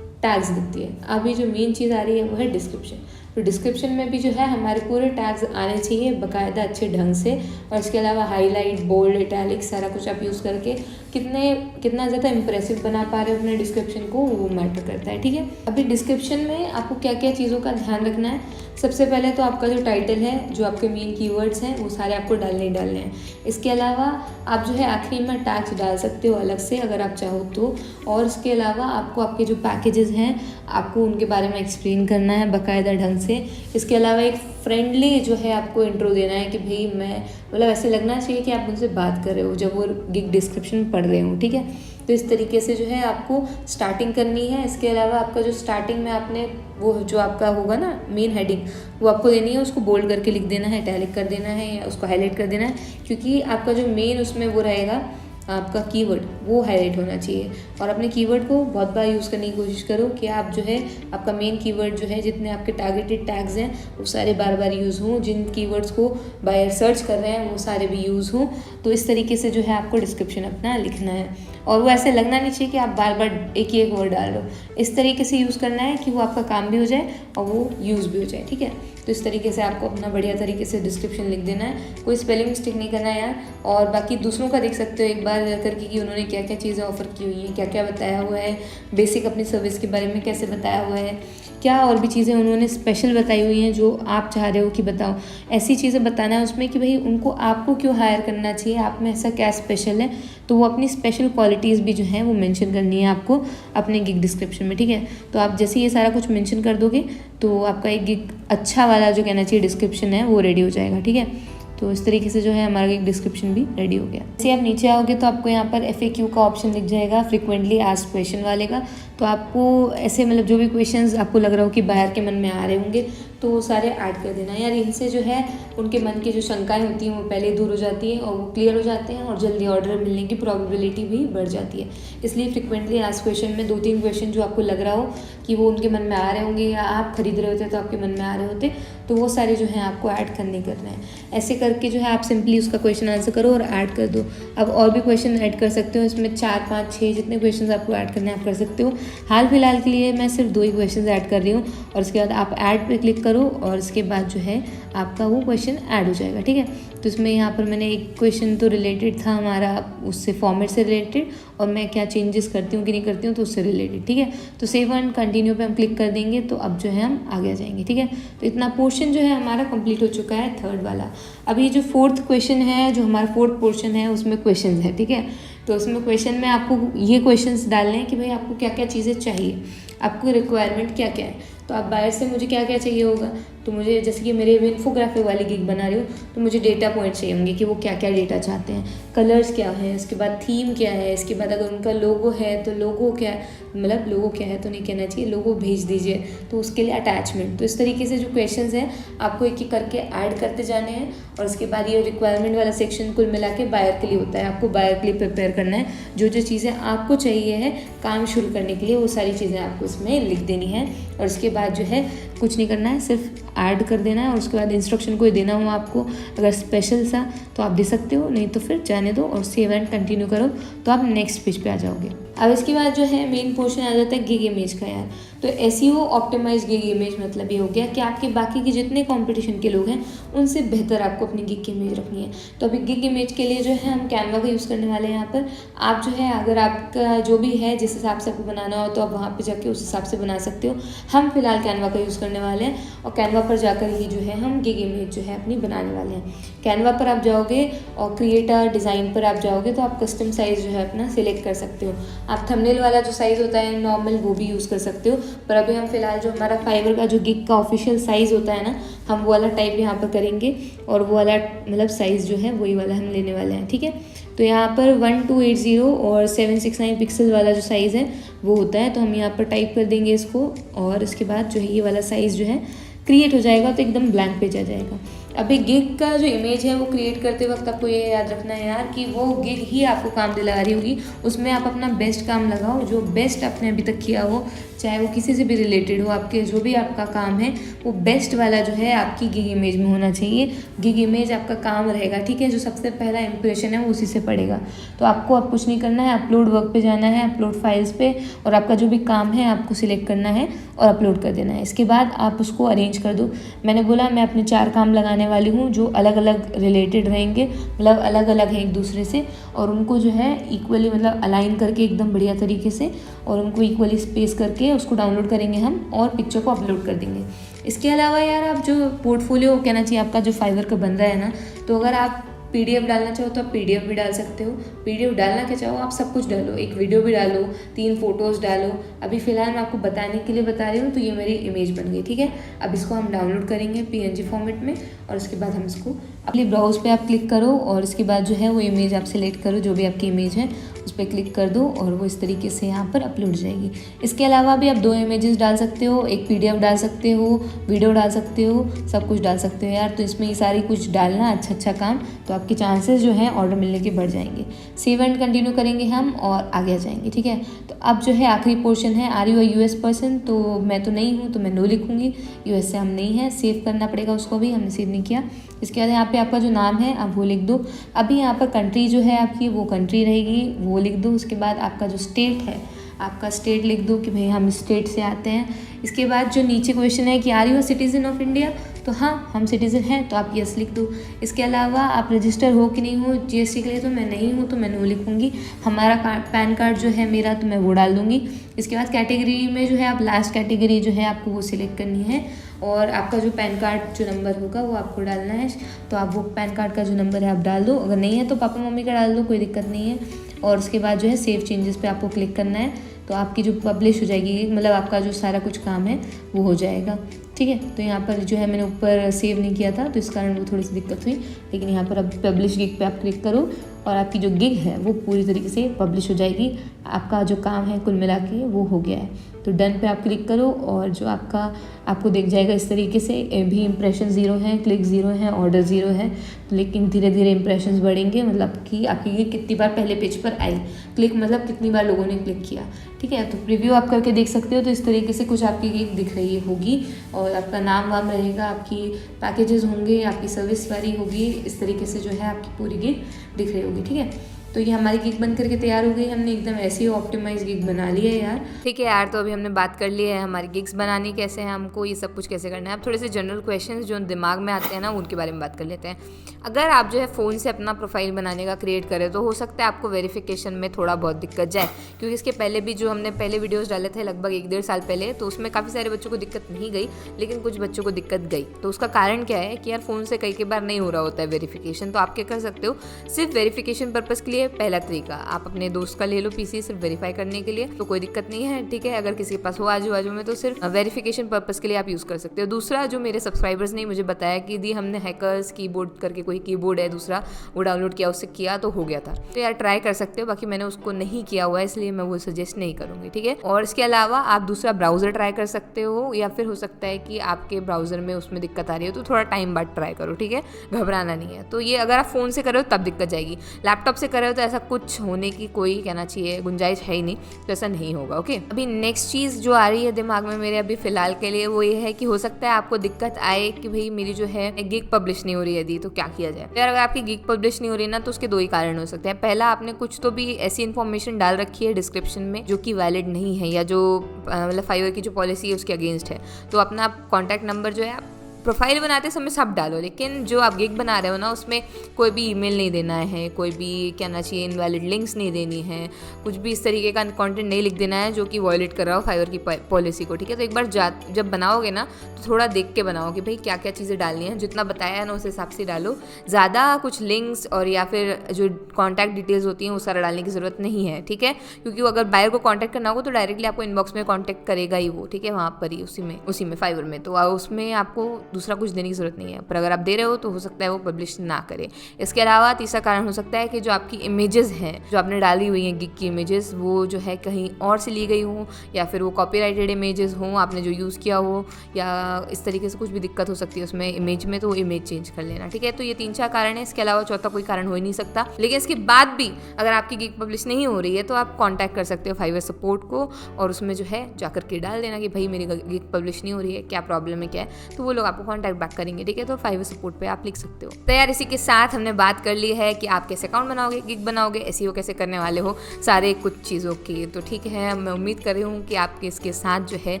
टैग्स लिख दिए। अभी जो मेन चीज़ आ रही है वो है डिस्क्रिप्शन। तो डिस्क्रिप्शन में भी जो है हमारे पूरे टैग्स आने चाहिए बाकायदा अच्छे ढंग से, और इसके अलावा हाईलाइट, बोल्ड, इटैलिक सारा कुछ आप यूज़ करके कितना ज़्यादा इंप्रेसिव बना पा रहे हो अपने डिस्क्रिप्शन को, वो मैटर करता है। ठीक है। अभी डिस्क्रिप्शन में आपको क्या क्या चीज़ों का ध्यान रखना है। सबसे पहले तो आपका जो टाइटल है, जो आपके मेन कीवर्ड्स हैं, वो सारे आपको डालने हैं। इसके अलावा आप जो है आखिरी में टैग्स डाल सकते हो अलग से अगर आप चाहो तो, और इसके अलावा आपको आपके जो पैकेजेस हैं आपको उनके बारे में एक्सप्लेन करना है बाकायदा ढंग से। इसके अलावा एक फ्रेंडली जो है आपको इंट्रो देना है कि भाई मैं, मतलब ऐसे लगना चाहिए कि आप उनसे बात कर रहे हो जब वो गिग डिस्क्रिप्शन पढ़ रहे हो। ठीक है। तो इस तरीके से जो है आपको स्टार्टिंग करनी है। इसके अलावा आपका जो स्टार्टिंग में आपने वो जो आपका होगा ना मेन हेडिंग, वो आपको देनी है, उसको बोल्ड करके लिख देना है, इटैलिक कर देना है या उसको हाईलाइट कर देना है, क्योंकि आपका जो मेन उसमें वो रहेगा आपका कीवर्ड, वो हाईलाइट होना चाहिए। और अपने कीवर्ड को बहुत बार यूज़ करने की कोशिश करो कि आप जो है आपका मेन कीवर्ड जो है, जितने आपके टारगेटेड टैग्स हैं वो सारे बार बार यूज़ हों, जिन कीवर्ड्स को बायर सर्च कर रहे हैं वो सारे भी यूज़ हों। तो इस तरीके से जो है आपको डिस्क्रिप्शन अपना लिखना है, और वो ऐसे लगना नहीं चाहिए कि आप बार बार एक ही एक वर्ड डाल रहे हो। इस तरीके से यूज़ करना है कि वो आपका काम भी हो जाए और वो यूज़ भी हो जाए। ठीक है। तो इस तरीके से आपको अपना बढ़िया तरीके से डिस्क्रिप्शन लिख देना है, कोई स्पेलिंग मिस्टेक नहीं करना है यार। और बाकी दूसरों का देख सकते हो एक बार करके कि उन्होंने क्या क्या चीज़ें ऑफर की हुई हैं, क्या क्या बताया हुआ है, बेसिक अपनी सर्विस के बारे में कैसे बताया हुआ है, क्या और भी चीज़ें उन्होंने स्पेशल बताई हुई हैं जो आप चाह रहे हो कि बताओ। ऐसी चीज़ें बताना है उसमें कि भाई उनको आपको क्यों हायर करना चाहिए, आप में ऐसा क्या स्पेशल है, तो वो अपनी स्पेशल क्वालिटीज़ भी जो हैं वो मेंशन करनी है आपको अपने गिग डिस्क्रिप्शन में। ठीक है। तो आप जैसे ये सारा कुछ मेंशन कर दोगे तो आपका एक गिग अच्छा वाला जो कहना चाहिए डिस्क्रिप्शन है वो रेडी हो जाएगा। ठीक है। तो इस तरीके से जो है हमारा एक डिस्क्रिप्शन भी रेडी हो गया। जैसे आप नीचे आओगे तो आपको यहाँ पर FAQ का ऑप्शन दिख जाएगा, फ्रिक्वेंटली आस्क्ड क्वेश्चन वाले का। तो आपको ऐसे मतलब जो भी क्वेश्चंस आपको लग रहा हो कि बाहर के मन में आ रहे होंगे तो वो सारे ऐड कर देना यार। इनसे जो है उनके मन की जो शंकाएं होती हैं वो पहले दूर हो जाती हैं और वो क्लियर हो जाते हैं, और जल्दी ऑर्डर मिलने की प्रोबेबिलिटी भी बढ़ जाती है। इसलिए फ्रिक्वेंटली आस्क्ड क्वेश्चन में 2-3 क्वेश्चन जो आपको लग रहा हो कि वो उनके मन में आ रहे होंगे या आप खरीद रहे होते तो आपके मन में आ रहे होते, तो वो सारे जो हैं आपको ऐड करने हैं। ऐसे करके जो है आप सिंपली उसका क्वेश्चन आंसर करो और ऐड कर दो। अब और भी क्वेश्चन ऐड कर सकते हो, इसमें 4, 5, 6 जितने क्वेश्चन आपको ऐड करने हैं आप कर सकते हो। हाल फिलहाल के लिए मैं सिर्फ 2 ही क्वेश्चन ऐड कर रही हूँ, और उसके बाद आप ऐड पे क्लिक करो और इसके बाद जो है आपका वो क्वेश्चन ऐड हो जाएगा। ठीक है। तो इसमें यहाँ पर मैंने एक क्वेश्चन तो रिलेटेड था हमारा उससे फॉर्मेट से रिलेटेड, और मैं क्या चेंजेस करती हूँ कि नहीं करती हूँ तो उससे रिलेटेड। ठीक है। तो सेव एंड कंटिन्यू पे हम क्लिक कर देंगे तो अब जो है हम आगे आ जाएंगे। ठीक है। तो इतना पोर्शन जो है हमारा कंप्लीट हो चुका है, 3rd वाला। अभी जो 4th क्वेश्चन है, जो हमारा 4th पोर्शन है उसमें क्वेश्चन है। ठीक है। तो उसमें क्वेश्चन में आपको ये क्वेश्चंस डालने हैं कि भाई आपको क्या क्या चीज़ें चाहिए, आपको रिक्वायरमेंट क्या क्या है। तो आप बायर से मुझे क्या क्या चाहिए होगा, तो मुझे जैसे कि मेरे इन्फोग्राफिक वाली गिग बना रही हूँ तो मुझे डेटा पॉइंट चाहिए होंगे कि वो क्या क्या डेटा चाहते हैं, कलर्स क्या है, इसके बाद थीम क्या है, इसके बाद अगर उनका लोगो है तो लोगो क्या है, मतलब लोगो क्या है तो नहीं कहना चाहिए, लोगो भेज दीजिए, तो उसके लिए अटैचमेंट। तो इस तरीके से जो क्वेश्चंस हैं आपको एक एक करके ऐड करते जाने हैं। और उसके बाद ये रिक्वायरमेंट वाला सेक्शन कुल मिला के बायर के लिए होता है, आपको बायर के लिए प्रिपेयर करना है। जो जो चीज़ें आपको चाहिए है काम शुरू करने के लिए वो सारी चीज़ें आपको इसमें लिख देनी है। और उसके बाद जो है कुछ नहीं करना है, सिर्फ ऐड कर देना है। और उसके बाद इंस्ट्रक्शन कोई देना हो आपको अगर स्पेशल सा तो आप दे सकते हो, नहीं तो फिर जाने दो और सेव एंड कंटिन्यू करो तो आप नेक्स्ट पेज पे आ जाओगे। अब इसके बाद जो है मेन पोर्शन आ जाता है गिग इमेज का यार। तो एसईओ ऑप्टिमाइज गिग इमेज मतलब ये हो गया कि आपके बाकी के जितने कंपटीशन के लोग हैं उनसे बेहतर आपको अपनी गिग की इमेज रखनी है। तो अभी गिग इमेज के लिए जो है हम कैनवा का यूज़ करने वाले हैं यहाँ पर। आप जो है अगर आपका जो भी है जिस हिसाब से आपको बनाना हो तो आप वहाँ पर जाके उस हिसाब से बना सकते हो। हम फिलहाल कैनवा का यूज़ करने वाले हैं और कैनवा पर जाकर ही जो है हम गिग इमेज जो है अपनी बनाने वाले हैं। कैनवा पर आप जाओगे और क्रिएटर डिज़ाइन पर आप जाओगे तो आप कस्टम साइज़ जो है अपना सिलेक्ट कर सकते हो। आप थंबनेल वाला जो साइज़ होता है नॉर्मल वो भी यूज़ कर सकते हो, पर अभी हम फिलहाल जो हमारा फाइवर का जो गिग का ऑफिशियल साइज़ होता है ना, हम वो वाला टाइप यहाँ पर करेंगे और वो वाला मतलब साइज़ जो है वही वाला हम लेने वाले हैं। ठीक है, तो यहाँ पर 1280 और 769 पिक्सल वाला जो साइज़ है वो होता है, तो हम यहाँ पर टाइप कर देंगे इसको और इसके बाद जो है ये वाला साइज़ जो है क्रिएट हो जाएगा तो एकदम ब्लैंक पेज आ जाएगा। अभी गिग का जो इमेज है वो क्रिएट करते वक्त आपको ये याद रखना है यार कि वो गिग ही आपको काम दिला रही होगी, उसमें आप अपना बेस्ट काम लगाओ, जो बेस्ट आपने अभी तक किया हो, चाहे वो किसी से भी रिलेटेड हो, आपके जो भी आपका काम है वो बेस्ट वाला जो है आपकी गिग इमेज में होना चाहिए। गिग इमेज आपका काम रहेगा, ठीक है, जो सबसे पहला इंप्रेशन है वो उसी से पड़ेगा। तो आपको अब कुछ नहीं करना है, अपलोड वर्क पे जाना है, अपलोड फाइल्स पे, और आपका जो भी काम है आपको सिलेक्ट करना है और अपलोड कर देना है। इसके बाद आप उसको अरेंज कर दो। मैंने बोला मैं अपने 4 काम लगाने वाली हूँ जो अलग अलग रिलेटेड रहेंगे, मतलब अलग अलग हैं एक दूसरे से, और उनको जो है इक्वली मतलब अलाइन करके एकदम बढ़िया तरीके से और उनको इक्वली स्पेस करके उसको डाउनलोड करेंगे हम और पिक्चर को अपलोड कर देंगे। इसके अलावा यार आप जो पोर्टफोलियो कहना चाहिए आपका जो फाइवर का बन रहा है ना, तो अगर आप पीडीएफ डालना चाहो तो आप पीडीएफ भी डाल सकते हो। पीडीएफ डालना क्या चाहो आप सब कुछ डालो, एक वीडियो भी डालो, 3 फोटोज़ डालो। अभी फ़िलहाल मैं आपको बताने के लिए बता रही हूँ, तो ये मेरी इमेज बन गई, ठीक है। अब इसको हम डाउनलोड करेंगे पीएनजी फॉर्मेट में और उसके बाद हम इसको अपने ब्राउज़ पे आप क्लिक करो और इसके बाद जो है वो इमेज आप सेलेक्ट करो, जो भी आपकी इमेज है उस पर क्लिक कर दो और वो इस तरीके से यहाँ पर अपलोड जाएगी। इसके अलावा भी आप 2 इमेजेस डाल सकते हो, एक पीडीएफ डाल सकते हो, वीडियो डाल सकते हो, सब कुछ डाल सकते हो यार। तो इसमें ये सारी कुछ डालना अच्छा काम, तो आपके चांसेस जो है ऑर्डर मिलने के बढ़ जाएंगे। सेव एंड कंटिन्यू करेंगे हम और आगे आ जाएंगे, ठीक है। तो अब जो है आखिरी पोर्शन है, आर यू यूएस पर्सन, तो मैं तो नहीं हूँ तो मैं नो लिखूँगी, यूएस से हम नहीं है, सेव करना पड़ेगा उसको भी, हमने सेव नहीं किया। इसके बाद यहाँ पे आपका जो नाम है आप वो लिख दो। अभी यहाँ पर कंट्री जो है आपकी वो कंट्री रहेगी, वो लिख दो। उसके बाद आपका जो स्टेट है आपका स्टेट लिख दो कि भाई हम स्टेट से आते हैं। इसके बाद जो नीचे क्वेश्चन है कि are you a citizen of India, तो हाँ हम सिटीज़न हैं, तो आप यस लिख दो। इसके अलावा आप रजिस्टर हो कि नहीं हो जीएसटी के लिए, तो मैं नहीं हूँ तो मैं नो लिखूँगी। हमारा पैन कार्ड जो है मेरा, तो मैं वो डाल दूँगी। इसके बाद कैटेगरी में जो है आप लास्ट कैटेगरी जो है आपको वो सिलेक्ट करनी है और आपका जो पैन कार्ड जो नंबर होगा वो आपको डालना है। तो आप वो पैन कार्ड का जो नंबर है आप डाल दो, अगर नहीं है तो पापा मम्मी का डाल दो, कोई दिक्कत नहीं है। और उसके बाद जो है सेव चेंजेस पे आपको क्लिक करना है, तो आपकी जो पब्लिश हो जाएगी, मतलब आपका जो सारा कुछ काम है वो हो जाएगा, ठीक है। तो यहाँ पर जो है मैंने ऊपर सेव नहीं किया था तो इस कारण वो थोड़ी सी दिक्कत हुई, लेकिन यहाँ पर अब पब्लिश गिग पे आप क्लिक करो और आपकी जो गिग है वो पूरी तरीके से पब्लिश हो जाएगी। आपका जो काम है कुल मिला के वो हो गया है। तो डन पे आप क्लिक करो और जो आपको दिख जाएगा इस तरीके से। भी इंप्रेशन 0 है, क्लिक 0 है, ऑर्डर 0 है, लेकिन धीरे धीरे इंप्रेशंस बढ़ेंगे, मतलब कि आपकी गिग कितनी बार पहले पेज पर आई, क्लिक मतलब कितनी बार लोगों ने क्लिक किया, ठीक है। तो प्रीव्यू आप करके देख सकते हो। तो इस तरीके से कुछ आपकी गिग दिख रही होगी और आपका नाम वाम रहेगा, आपकी पैकेजेस होंगे, आपकी सर्विस वाली होगी, इस तरीके से जो है आपकी पूरी गिग दिख रही होगी, ठीक है। तो ये हमारी गिग बन करके तैयार हो गई, हमने एकदम ऐसे ही ऑप्टिमाइज गिग बना ली है यार, ठीक है यार। तो अभी हमने बात कर ली है हमारी गिग्स बनानी कैसे है, हमको ये सब कुछ कैसे करना है। अब थोड़े से जनरल क्वेश्चंस जो दिमाग में आते हैं ना उनके बारे में बात कर लेते हैं। अगर आप जो है फ़ोन से अपना प्रोफाइल बनाने का क्रिएट करें तो हो सकता है आपको वेरिफिकेशन में थोड़ा बहुत दिक्कत जाए, क्योंकि इसके पहले भी जो हमने पहले वीडियोज़ डाले थे लगभग 1-1.5 साल पहले, तो उसमें काफ़ी सारे बच्चों को दिक्कत नहीं गई, लेकिन कुछ बच्चों को दिक्कत गई। तो उसका कारण क्या है कि यार फ़ोन से कई बार नहीं हो रहा होता है वेरिफिकेशन। तो आप क्या कर सकते हो, सिर्फ वेरिफिकेशन पर्पज़ के लिए ये पहला तरीका। आप अपने दोस्त का ले लो पीसी सिर्फ वेरीफाई करने के लिए, तो कोई दिक्कत नहीं है, ठीक है। अगर किसी के पास हो आजू बाजू में तो सिर्फ वेरिफिकेशन पर्पस के लिए आप यूज़ कर सकते हो। दूसरा जो मेरे सब्सक्राइबर्स ने मुझे बताया कि दी हमने हैकर्स कीबोर्ड करके कोई कीबोर्ड है दूसरा, वो डाउनलोड किया, उससे किया तो हो गया था, तो यार ट्राई कर सकते हो। बाकी मैंने उसको नहीं किया हुआ है इसलिए मैं वो सजेस्ट नहीं करूँगी, ठीक है। और इसके अलावा आप दूसरा ब्राउज़र ट्राई कर सकते हो, या फिर हो सकता है कि आपके ब्राउज़र में उसमें दिक्कत आ रही हो तो थोड़ा टाइम बाद ट्राई करो, ठीक है। घबराना नहीं है। तो ये अगर आप फ़ोन से कर रहे हो तब दिक्कत जाएगी, लैपटॉप से कर रहे हो तो ऐसा कुछ होने की कोई कहना चाहिए गुंजाइश है ही नहीं, तो ऐसा नहीं होगा, ओके। अभी नेक्स्ट चीज़ जो आ रही है दिमाग में मेरे अभी फ़िलहाल के लिए वो ये है कि हो सकता है आपको दिक्कत आए कि भाई मेरी जो है गिग पब्लिश नहीं हो रही है दी, तो क्या किया जाए। यार अगर आपकी गिग पब्लिश नहीं हो रही ना तो उसके दो ही कारण हो सकते हैं। पहला, आपने कुछ तो भी ऐसी इन्फॉर्मेशन डाल रखी है डिस्क्रिप्शन में जो कि वैलिड नहीं है, या जो मतलब फाइवर की जो पॉलिसी है उसके अगेंस्ट है। तो अपना कॉन्टैक्ट नंबर जो है प्रोफाइल बनाते समय सब डालो, लेकिन जो आप गिग बना रहे हो ना उसमें कोई भी ईमेल नहीं देना है, कोई भी कहना चाहिए इनवैलिड लिंक्स नहीं देनी है, कुछ भी इस तरीके का कंटेंट नहीं लिख देना है जो कि वॉयलेट कर रहा हो फाइवर की पॉलिसी को, ठीक है। तो एक बार जब बनाओगे ना तो थोड़ा देख के बनाओ कि भाई क्या क्या चीज़ें डालनी है, जितना बताया है ना उस हिसाब से डालो। ज़्यादा कुछ लिंक्स और या फिर जो कॉन्टैक्ट डिटेल्स होती हैं वो सारा डालने की ज़रूरत नहीं है, ठीक है। क्योंकि अगर बायर को कॉन्टैक्ट करना होगा तो डायरेक्टली आपको इनबॉक्स में कॉन्टैक्ट करेगा ही वो, ठीक है, वहाँ पर ही उसी में फाइवर में, तो उसमें आपको दूसरा कुछ देने की ज़रूरत नहीं है। पर अगर आप दे रहे हो तो हो सकता है वो पब्लिश ना करे। इसके अलावा तीसरा कारण हो सकता है कि जो आपकी इमेजेस हैं जो आपने डाली हुई हैं गिग की इमेजेस, वो जो है कहीं और से ली गई हों, या फिर वो कॉपीराइटेड इमेजेस हों, आपने जो यूज़ किया हो, या इस तरीके से कुछ भी दिक्कत हो सकती है उसमें इमेज में, तो वो इमेज चेंज कर लेना, ठीक है। तो ये 3-4 कारण है, इसके अलावा चौथा कोई कारण हो ही नहीं सकता। लेकिन इसके बाद भी अगर आपकी गिग पब्लिश नहीं हो रही है तो आप कॉन्टैक्ट कर सकते हो फाइवर सपोर्ट को, और उसमें जो है जाकर के डाल देना कि भाई मेरी गिग पब्लिश नहीं हो रही है, क्या प्रॉब्लम है, क्या है, तो वो लोग आपको कॉन्टैक्ट बैक करेंगे, ठीक है। तो फाइवर सपोर्ट पे आप लिख सकते हो। तो यार इसी के साथ हमने बात कर ली है कि आप कैसे अकाउंट बनाओगे, गिग बनाओगे, एसईओ कैसे करने वाले हो, सारे कुछ चीज़ों की। तो ठीक है, मैं उम्मीद कर रही हूँ कि आपके इसके साथ जो है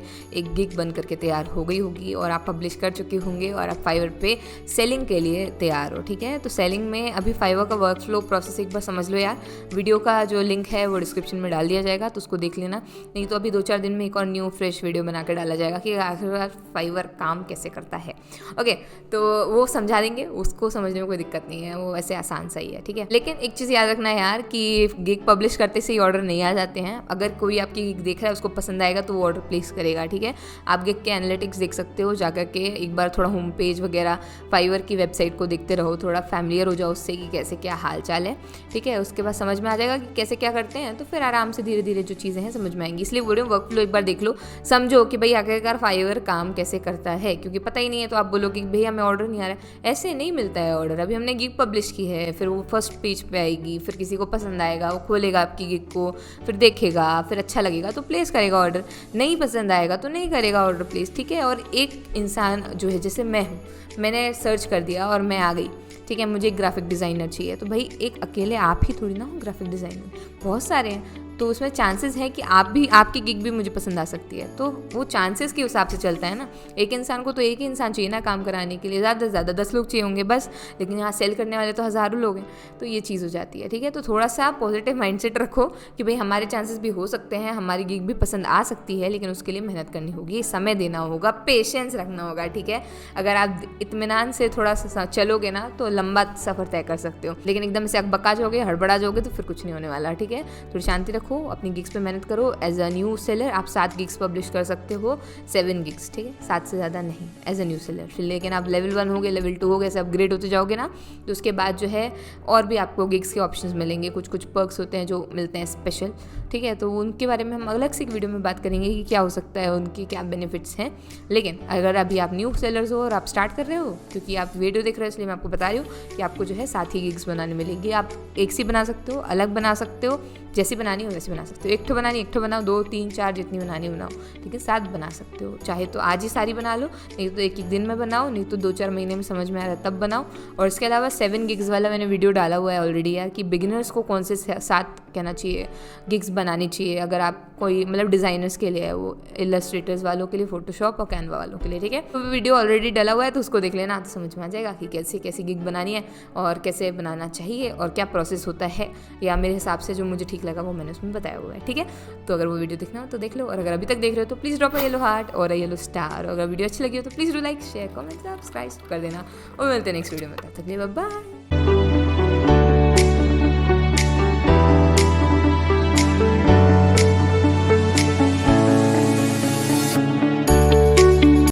एक गिग बन करके तैयार हो गई होगी और आप पब्लिश कर चुके होंगे और आप फाइवर पे सेलिंग के लिए तैयार हो, ठीक है। तो सेलिंग में अभी फाइवर का वर्क फ्लो प्रोसेस एक बार समझ लो यार। वीडियो का जो लिंक है वो डिस्क्रिप्शन में डाल दिया जाएगा, तो उसको देख लेना। नहीं तो अभी 2-4 दिन में एक और न्यू फ्रेश वीडियो बना कर डाला जाएगा कि आखिरकार फाइवर काम कैसे करता है, ओके। तो वो समझा देंगे, उसको समझने में कोई दिक्कत नहीं है, वो वैसे आसान सही है, ठीक है। लेकिन एक चीज़ याद रखना है यार कि गिग पब्लिश करते से ही ऑर्डर नहीं आ जाते हैं। अगर कोई आपकी गिग देख रहा है उसको पसंद आएगा तो वो ऑर्डर प्लेस करेगा, ठीक है। आप गिग के एनालिटिक्स देख सकते हो, जाकर के एक बार थोड़ा होम पेज वगैरह फाइवर की वेबसाइट को देखते रहो, थोड़ा फैमिलियर हो जाओ उससे कि कैसे क्या हाल चाल है, ठीक है। उसके बाद समझ में आ जाएगा कि कैसे क्या करते हैं, तो फिर आराम से धीरे धीरे जो चीज़ें हैं समझ में आएंगी। इसलिए बोल रही हूँ वर्क फ्लो एक बार देख लो, समझो कि भाई आखिरकार फाइवर काम कैसे करता है, क्योंकि पता ही नहीं है तो आप बोलोगे कि भैया हमें ऑर्डर नहीं आ रहा है। ऐसे नहीं मिलता है ऑर्डर। अभी हमने गिग पब्लिश की है, फिर वो फर्स्ट पेज पे आएगी, फिर किसी को पसंद आएगा, वो खोलेगा आपकी गिग को, फिर देखेगा, फिर अच्छा लगेगा तो प्लेस करेगा ऑर्डर, नहीं पसंद आएगा तो नहीं करेगा ऑर्डर प्लेस, ठीक है। और एक इंसान जो है, जैसे मैं हूँ, मैंने सर्च कर दिया और मैं आ गई, ठीक है, मुझे एक ग्राफिक डिज़ाइनर चाहिए, तो भाई एक अकेले आप ही थोड़ी ना हो ग्राफिक डिज़ाइनर, बहुत सारे हैं। तो उसमें चांसेस है कि आपकी गिग भी मुझे पसंद आ सकती है, तो वो चांसेस के हिसाब से चलता है ना। एक इंसान को तो एक ही इंसान चाहिए ना काम कराने के लिए, ज़्यादा से ज़्यादा 10 लोग चाहिए होंगे बस, लेकिन यहाँ सेल करने वाले तो हज़ारों लोग हैं, तो ये चीज़ हो जाती है, ठीक है। तो थोड़ा सा पॉजिटिव माइंडसेट रखो कि भाई हमारे चांसेस भी हो सकते हैं, हमारी गिग भी पसंद आ सकती है, लेकिन उसके लिए मेहनत करनी होगी, समय देना होगा, पेशेंस रखना होगा, ठीक है। अगर आप इत्मीनान से थोड़ा सा चलोगे ना तो लंबा सफ़र तय कर सकते हो, लेकिन एकदम से अकबका जाओगे, हड़बड़ा जाओगे तो फिर कुछ नहीं होने वाला, ठीक है। थोड़ी शांति रखो, अपनी गिग्स पे मेहनत करो। एज अ न्यू सेलर आप 7 गिग्स पब्लिश कर सकते हो, 7 गिग्स, ठीक है, 7 से ज़्यादा नहीं एज अ न्यू सेलर। फिर लेकिन आप लेवल 1 हो गए, लेवल 2 हो गए, ऐसे अपग्रेड होते जाओगे ना, तो उसके बाद जो है और भी आपको गिग्स के ऑप्शंस मिलेंगे, कुछ पर्क्स होते हैं जो मिलते हैं स्पेशल, ठीक है। तो उनके बारे में हम अलग से एक वीडियो में बात करेंगे कि क्या हो सकता है, उनकी क्या बेनिफिट्स हैं। लेकिन अगर अभी आप न्यू सेलर्स हो और आप स्टार्ट कर रहे हो, क्योंकि आप वीडियो देख रहे हो इसलिए मैं आपको बता रही हूँ कि आपको जो है 7 ही गिग्स बनाने मिलेंगी। आप एक सी बना सकते हो, अलग बना सकते हो, जैसी बनानी हो वैसे बना सकते हो। एक ठो बनानी एक ठो बनाओ, 2, 3, 4 जितनी बनानी बनाओ, ठीक है। 7 बना सकते हो, चाहे तो आज ही सारी बना लो, नहीं तो एक दिन में बनाओ, नहीं तो 2-4 महीने में समझ में आ रहा है तब बनाओ। और इसके अलावा 7 गिग्स वाला मैंने वीडियो डाला हुआ है ऑलरेडी यार, कि बिगिनर्स को कौन से 7 कहना चाहिए गिग्स बनानी चाहिए, अगर आप कोई मतलब डिज़ाइनर्स के लिए है, वो इलस्ट्रेटर्स वालों के लिए, फोटोशॉप और कैनवा वालों के लिए, ठीक है। तो वीडियो ऑलरेडी डाला हुआ है तो उसको देख लेना, तो समझ में आ जाएगा कि कैसी कैसी गिग बनानी है और कैसे बनाना चाहिए और क्या प्रोसेस होता है, या मेरे हिसाब से जो मुझे ठीक लगा वो मैंने उसमें बताया हुआ है, ठीक है। तो अगर वो वीडियो देखना हो तो देख लो, और अगर अभी तक देख रहे हो तो please drop a yellow heart और अ येलो स्टार, और अगर वीडियो अच्छी लगी हो तो please do like, share, comment, subscribe कर देना, और मिलते हैं नेक्स्ट वीडियो में, तब तक के लिए बाय बाय।